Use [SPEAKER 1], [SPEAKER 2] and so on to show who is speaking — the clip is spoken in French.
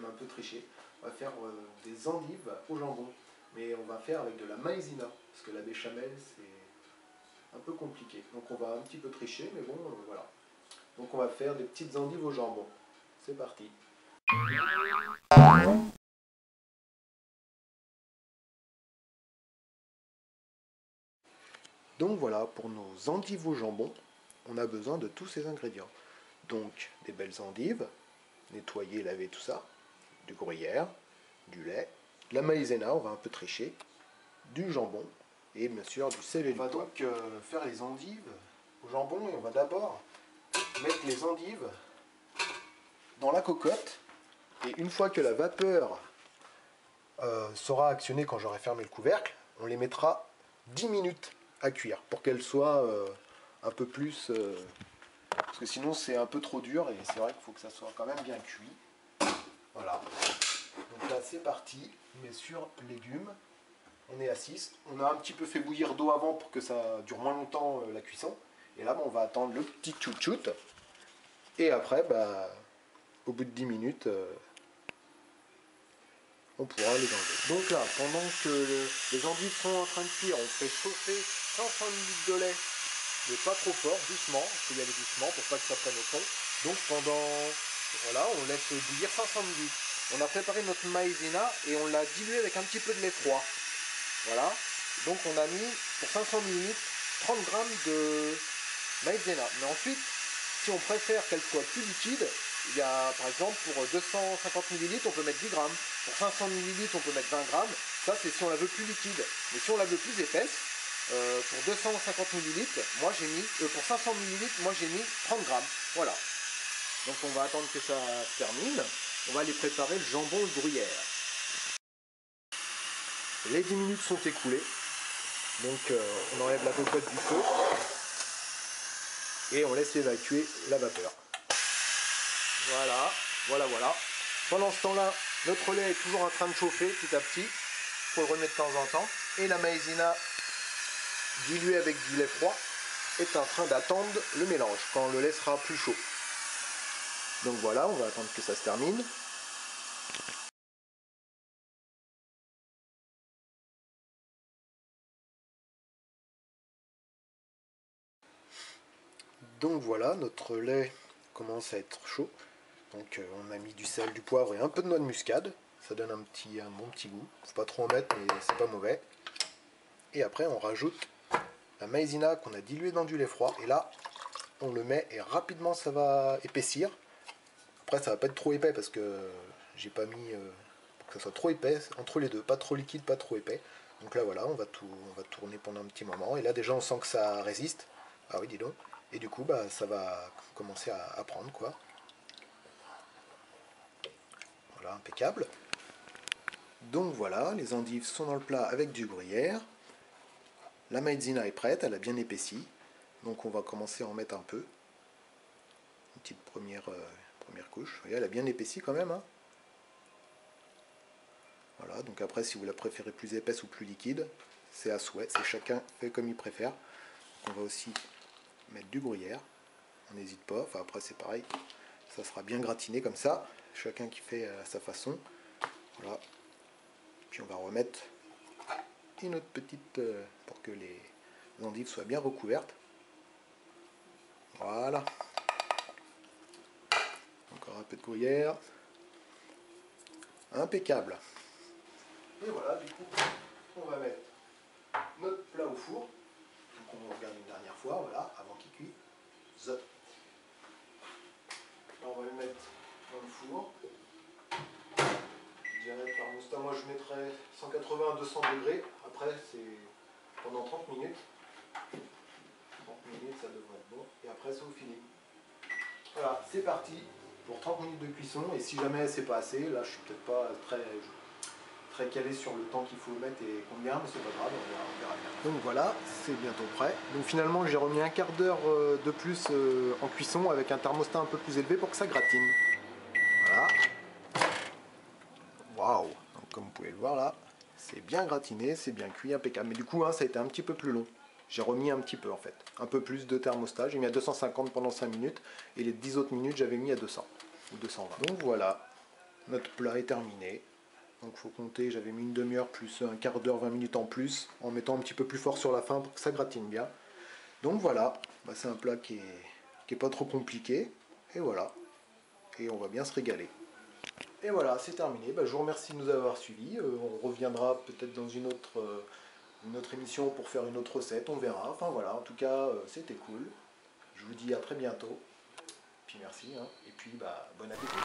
[SPEAKER 1] même un peu tricher. On va faire des endives au jambon. Mais on va faire avec de la maïzena, parce que la béchamel c'est un peu compliqué. Donc on va un petit peu tricher, mais bon, voilà. Donc on va faire des petites endives au jambon. C'est parti. Donc voilà, pour nos endives au jambon, on a besoin de tous ces ingrédients. Donc des belles endives, nettoyer, laver tout ça, du gruyère, du lait, de la maïzena, on va un peu tricher, du jambon et bien sûr du sel et du poivre. On va donc faire les endives au jambon et on va d'abord mettre les endives dans la cocotte et une fois que la vapeur sera actionnée quand j'aurai fermé le couvercle, on les mettra 10 minutes à cuire pour qu'elles soient un peu plus... parce que sinon c'est un peu trop dur et c'est vrai qu'il faut que ça soit quand même bien cuit. Voilà. Donc là c'est parti, on met sur légumes. On est à 6. On a un petit peu fait bouillir d'eau avant pour que ça dure moins longtemps la cuisson. Et là on va attendre le petit tchout-tchout. Et après, au bout de 10 minutes, on pourra les enlever. Donc là, pendant que les endives sont en train de cuire, on fait chauffer 500 ml de lait, mais pas trop fort, doucement, il faut y aller doucement pour pas que ça prenne au fond. Donc voilà, on laisse bouillir 500 ml. On a préparé notre maïzena et on l'a dilué avec un petit peu de lait froid. Voilà, donc on a mis pour 500 ml 30 g de maïzena. Mais ensuite, si on préfère qu'elle soit plus liquide, il y a par exemple pour 250 ml on peut mettre 10 grammes, pour 500 ml on peut mettre 20 grammes, ça c'est si on la veut plus liquide. Mais si on la veut plus épaisse, pour 250 ml, moi j'ai mis, pour 500 ml, moi j'ai mis 30 grammes. Voilà. Donc on va attendre que ça se termine. On va aller préparer le jambon au gruyère. Les 10 minutes sont écoulées. Donc on enlève la cocotte du feu. Et on laisse évacuer la vapeur. Voilà, voilà. Pendant ce temps-là, notre lait est toujours en train de chauffer petit à petit. Il faut le remettre de temps en temps. Et la maïzena diluée avec du lait froid est en train d'attendre le mélange quand le lait sera plus chaud. Donc voilà, on va attendre que ça se termine. Donc voilà, notre lait commence à être chaud. Donc on a mis du sel, du poivre et un peu de noix de muscade. Ça donne un bon petit goût. Faut pas trop en mettre, mais c'est pas mauvais. Et après on rajoute la maïzena qu'on a diluée dans du lait froid. Et là, on le met et rapidement ça va épaissir. Après ça va pas être trop épais parce que j'ai pas mis pour que ça soit trop épais entre les deux. Pas trop liquide, pas trop épais. Donc là voilà, on va tourner pendant un petit moment. Et là déjà on sent que ça résiste. Ah oui, dis donc. Et du coup ça va commencer à prendre quoi. Voilà, impeccable. Donc voilà, les endives sont dans le plat avec du gruyère. La maïzena est prête, elle a bien épaissi. Donc on va commencer à en mettre un peu. Une petite première couche. Voyez, elle a bien épaissi quand même. Hein. Voilà, donc après si vous la préférez plus épaisse ou plus liquide, c'est à souhait, c'est chacun fait comme il préfère. Donc on va aussi mettre du gruyère. On n'hésite pas, enfin après c'est pareil. Ça sera bien gratiné comme ça. Chacun qui fait à sa façon. Voilà. Puis on va remettre une autre petite pour que les endives soient bien recouvertes. Voilà. Encore un peu de gruyère. Impeccable. Et voilà, du coup, on va mettre notre plat au four. Donc on regarde une dernière fois, voilà, avant qu'il cuise. Là, on va le mettre dans le four. Je dirais thermostat, moi je mettrais 180 à 200 degrés. Après, c'est pendant 30 minutes. 30 minutes, ça devrait être bon. Et après, c'est au fini. Voilà, c'est parti pour 30 minutes de cuisson. Et si jamais c'est pas assez, là je suis peut-être pas très calé sur le temps qu'il faut mettre et combien, mais c'est pas grave, on verra bien. Donc voilà, c'est bientôt prêt. Donc finalement j'ai remis un quart d'heure de plus en cuisson avec un thermostat un peu plus élevé pour que ça gratine. Voilà. Waouh! Donc comme vous pouvez le voir là, c'est bien gratiné, c'est bien cuit, impeccable. Mais du coup, hein, ça a été un petit peu plus long. J'ai remis un petit peu en fait. Un peu plus de thermostat. J'ai mis à 250 pendant 5 minutes. Et les 10 autres minutes, j'avais mis à 200 ou 220. Donc voilà. notre plat est terminé. Donc il faut compter, j'avais mis une demi-heure plus un quart d'heure, 20 minutes en plus, en mettant un petit peu plus fort sur la fin pour que ça gratine bien. Donc voilà, c'est un plat qui est pas trop compliqué. Et voilà, et on va bien se régaler. Et voilà, c'est terminé. Je vous remercie de nous avoir suivis. On reviendra peut-être dans une autre émission pour faire une autre recette, on verra. Enfin voilà, en tout cas, c'était cool. Je vous dis à très bientôt. Puis merci, hein. Et puis bon appétit.